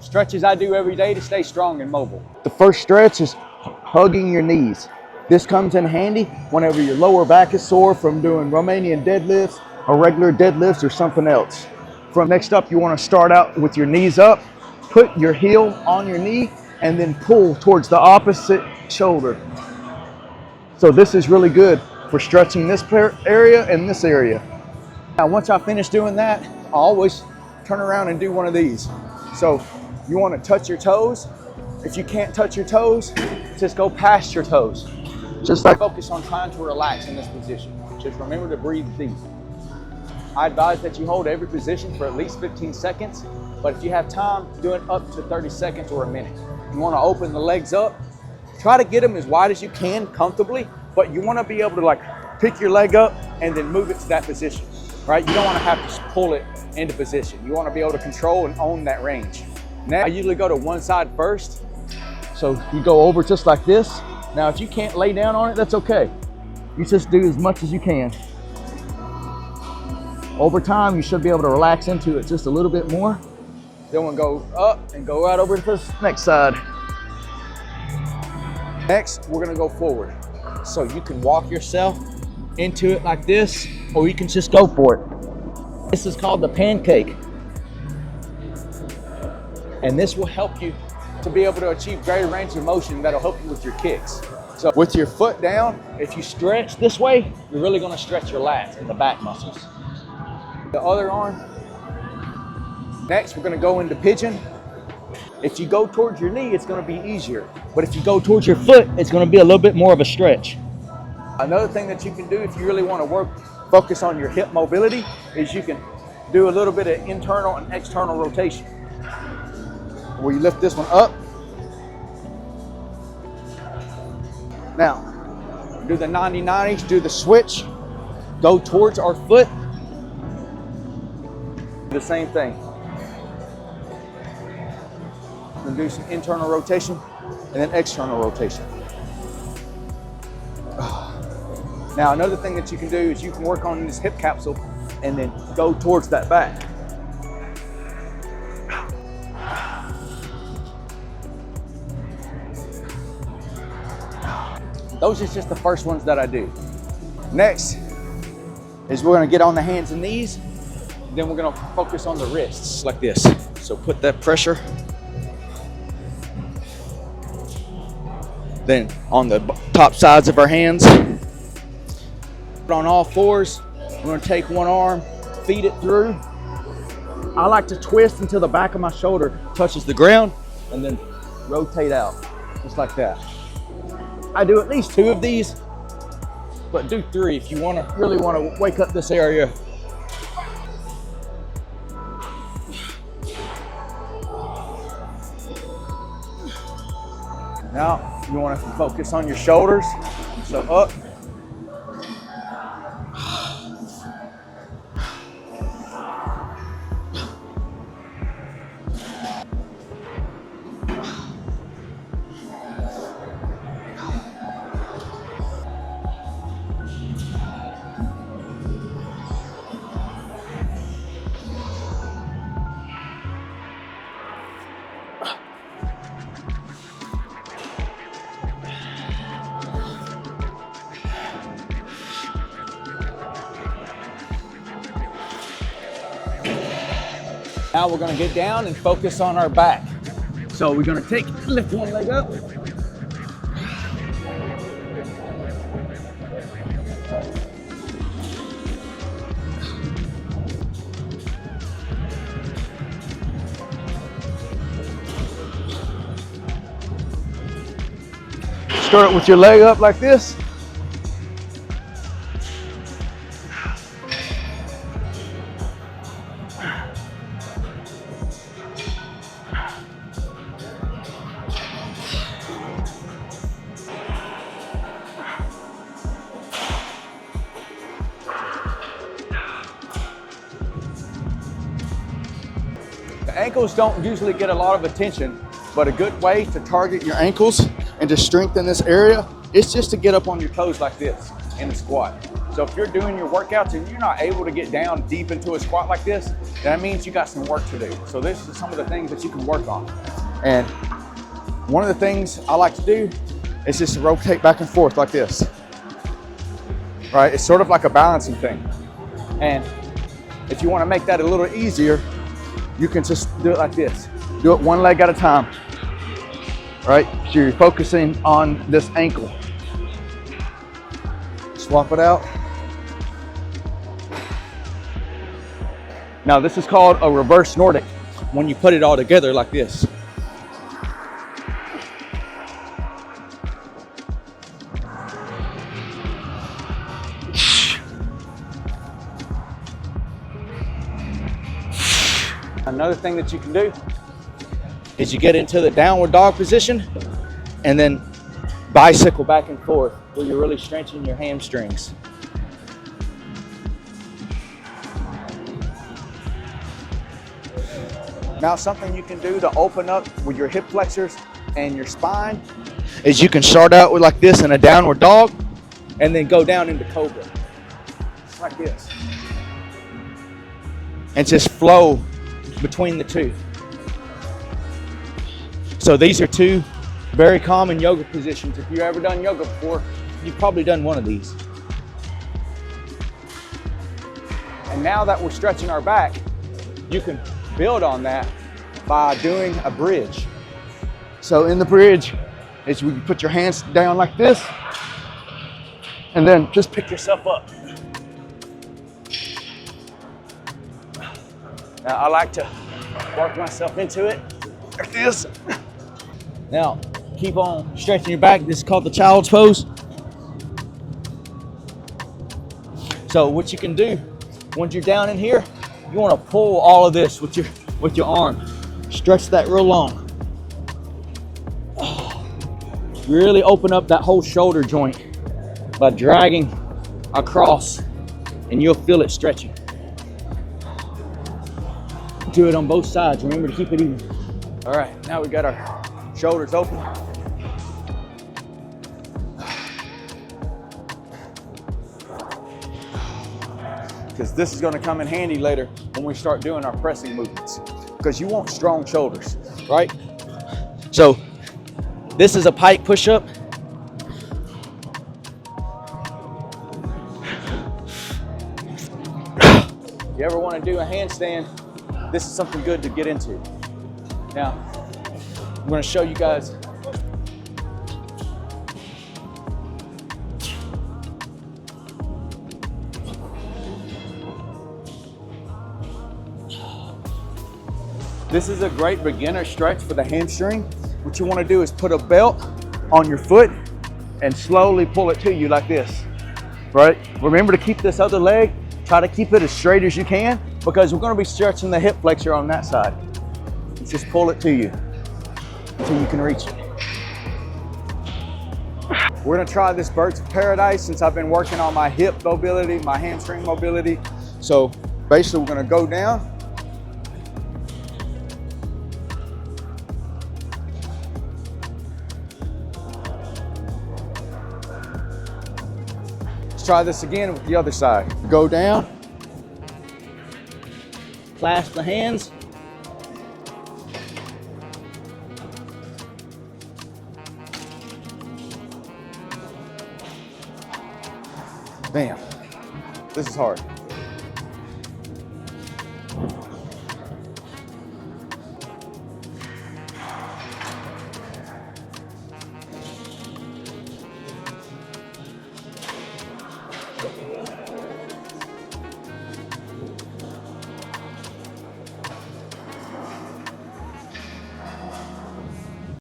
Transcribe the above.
Stretches I do every day to stay strong and mobile. The first stretch is hugging your knees. This comes in handy whenever your lower back is sore from doing Romanian deadlifts or regular deadlifts or something else. Next up, you want to start out with your knees up, put your heel on your knee, and then pull towards the opposite shoulder. So this is really good for stretching this area and this area. Now, once I finish doing that, I always turn around and do one of these. So you want to touch your toes. If you can't touch your toes, just go past your toes. Just like focus on trying to relax in this position. Just remember to breathe deep. I advise that you hold every position for at least 15 seconds, but if you have time, do it up to 30 seconds or a minute. You want to open the legs up. Try to get them as wide as you can comfortably, but you want to be able to like pick your leg up and then move it to that position, right? You don't want to have to pull it into position. You want to be able to control and own that range. Now, I usually go to one side first. So you go over just like this. Now, if you can't lay down on it, that's okay. You just do as much as you can. Over time, you should be able to relax into it just a little bit more. Then we'll go up and go out over to this next side. Next, we're gonna go forward. So you can walk yourself into it like this, or you can just go for it. This is called the pancake. And this will help you to be able to achieve greater range of motion that'll help you with your kicks. So with your foot down, if you stretch this way, you're really gonna stretch your lats and the back muscles. The other arm. Next, we're gonna go into pigeon. If you go towards your knee, it's gonna be easier. But if you go towards your foot, it's gonna be a little bit more of a stretch. Another thing that you can do if you really wanna focus on your hip mobility is you can do a little bit of internal and external rotation. Where you lift this one up. Now, do the 90-90s, do the switch, go towards our foot. The same thing. Then do some internal rotation and then external rotation. Now, another thing that you can do is you can work on this hip capsule and then go towards that back. Those are just the first ones that I do. Next is we're gonna get on the hands and knees. Then we're gonna focus on the wrists like this. So put that pressure. Then on the top sides of our hands. On all fours, we're gonna take one arm, feed it through. I like to twist until the back of my shoulder touches the ground and then rotate out, just like that. I do at least 2 of these, but do 3 if you really wanna wake up this area. Now, you want to focus on your shoulders. So up. Now we're gonna get down and focus on our back. So we're gonna lift one leg up. Start with your leg up like this. Ankles don't usually get a lot of attention, but a good way to target your ankles and to strengthen this area is just to get up on your toes like this in a squat. So if you're doing your workouts and you're not able to get down deep into a squat like this, that means you got some work to do. So this is some of the things that you can work on. And one of the things I like to do is just rotate back and forth like this. Right? It's sort of like a balancing thing. And if you want to make that a little easier, you can just do it like this. Do it one leg at a time. Right? So you're focusing on this ankle. Swap it out. Now this is called a reverse Nordic when you put it all together like this. Another thing that you can do is you get into the downward dog position and then bicycle back and forth where you're really stretching your hamstrings. Now something you can do to open up with your hip flexors and your spine is you can start out with like this in a downward dog and then go down into cobra. Like this. And just flow between the two. So these are two very common yoga positions. If you've ever done yoga before, you've probably done one of these. And now that we're stretching our back, you can build on that by doing a bridge. So in the bridge is you put your hands down like this and then just pick yourself up. Now I like to work myself into it like this. Now keep on stretching your back. This is called the child's pose. So what you can do once you're down in here, you want to pull all of this with your arm. Stretch that real long. Really open up that whole shoulder joint by dragging across, and you'll feel it stretching. Do it on both sides. Remember to keep it even. All right, now we got our shoulders open. Because this is going to come in handy later when we start doing our pressing movements. Because you want strong shoulders, right? So this is a pike push-up. If you ever want to do a handstand, this is something good to get into. Now, I'm going to show you guys. This is a great beginner stretch for the hamstring. What you want to do is put a belt on your foot and slowly pull it to you like this, right? Remember to keep this other leg, try to keep it as straight as you can because we're going to be stretching the hip flexor on that side. Just pull it to you until you can reach it. We're going to try this birds of paradise since I've been working on my hip mobility, my hamstring mobility. So basically we're going to go down. Try this again with the other side. Go down, clasp the hands, bam. This is hard.